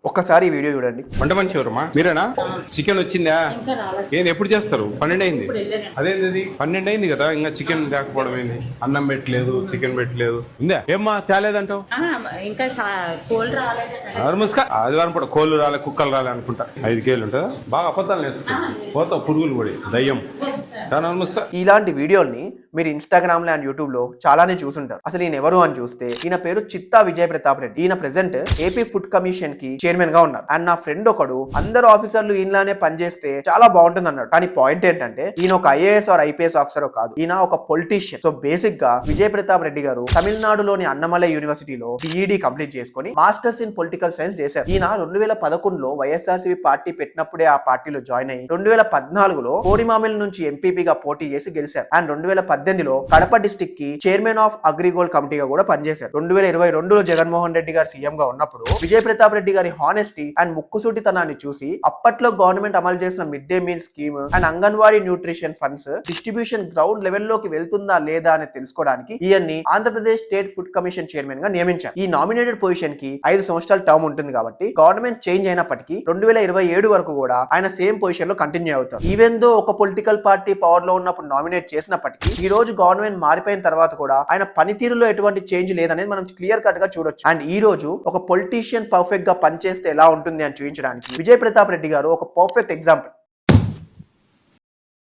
ఒక్కసారి ఈ వీడియో చూడండి. వంట మనిషి ఎవరమ్మా? మీరేనా? చికెన్ వచ్చిందా? ఏంది ఎప్పుడు చేస్తారు? 12 అయింది. అదేంది 12 అయింది కదా, ఇంకా చికెన్ లేకపోవడం ఏంది? అన్నం పెట్టలేదు, చికెన్ పెట్టలేదు. ఉందా ఏమ్మా తేలేదంటావు? ఇంకా కోళ్ళు రాలేదు. ముసుక ఆదివారం పూట కోళ్ళు రాలే, కుక్కలు రాలే అనుకుంటా. 5 కేజీలు ఉంటుందా? బాగా అబద్ధాలు నేర్చుకో, పోతావు పురుగులు పడి దయ్యం. ముసుక ఇలాంటి వీడియోల్ని మీరు ఇన్స్టాగ్రామ్ లో అండ్ యూట్యూబ్ లో చాలానే చూసుంటారు. అసలు ఈయన ఎవరు అని చూస్తే ఈయన పేరు చిత్తా విజయ్ ప్రతాప్ రెడ్డి. ఈయన ప్రెసెంట్ ఏపీ ఫుడ్ కమిషన్ కి చైర్మన్ గా ఉన్నారు. అండ్ నా ఫ్రెండ్ ఒకడు అందరు ఆఫీసర్లు ఈయనలానే పనిచేస్తే చాలా బాగుంటుంది అన్నాడు. కానీ పాయింట్ ఏంటంటే ఈయన ఒక ఐఏఎస్ ఆర్ ఐపీఎస్ ఆఫీసర్ కాదు, ఈయన ఒక పొలిటీషియన్. సో బేసిక్ గా విజయ్ ప్రతాప్ రెడ్డి గారు తమిళనాడులోని అన్నమలై యూనివర్సిటీలో బిఈడి కంప్లీట్ చేసుకుని మాస్టర్స్ ఇన్ పొలిటికల్ సైన్స్ చేశారు. ఈయన 2011లో వైఎస్ఆర్సీపీ పార్టీ పెట్టినప్పుడే ఆ పార్టీలో జాయిన్ అయ్యి 2014లో కోడిమామిల నుంచి ఎంపీపీగా పోటీ చేసి గెలిచారు. అండ్ 2018లో కడప డిస్టిక్ కి చైర్మన్ ఆఫ్ అగ్రిగోల్డ్ కమిటీగా కూడా పనిచేశారు. 2022లో జగన్మోహన్ రెడ్డి గారు సీఎం గా ఉన్నప్పుడు విజయ్ ప్రతాప్ రెడ్డి గారి హానెస్టీ అండ్ ముక్కుసూటితనాన్ని చూసి అప్పట్లో గవర్నమెంట్ అమలు చేసిన mid day meal scheme and anganwadi nutrition funds distribution ground లెవెల్లోకి వెళ్తుందా లేదా అని తెలుసుకోవడానికి ఈయన్ని Andhra Pradesh state food commission chairman గా నియమించారు. ఈ నామినేటెడ్ పొజిషన్ కి 5 సంవత్సరాల టర్మ్ ఉంటుంది కాబట్టి గవర్నమెంట్ చేంజ్ అయినప్పటికీ 2027 వరకు కూడా ఆయన సేమ్ పొజిషన్ లో కంటిన్యూ అవుతారు. ఈవెన్ దో ఒక పొలిటికల్ పార్టీ పవర్ లో ఉన్నప్పుడు నామినేట్ చేసినప్పటికీ ఈ రోజు గవర్నమెంట్ మారిపోయిన తర్వాత కూడా ఆయన పనితీరులో ఎటువంటి చేంజ్ లేదనేది మనం క్లియర్ కట్ గా చూడొచ్చు. అండ్ ఈ రోజు ఒక పొలిటీషియన్ పర్ఫెక్ట్ గా పనిచేస్తే ఎలా ఉంటుంది అని చూపించడానికి విజయ్ ప్రతాప్ రెడ్డి గారు ఒక పర్ఫెక్ట్ ఎగ్జాంపుల్.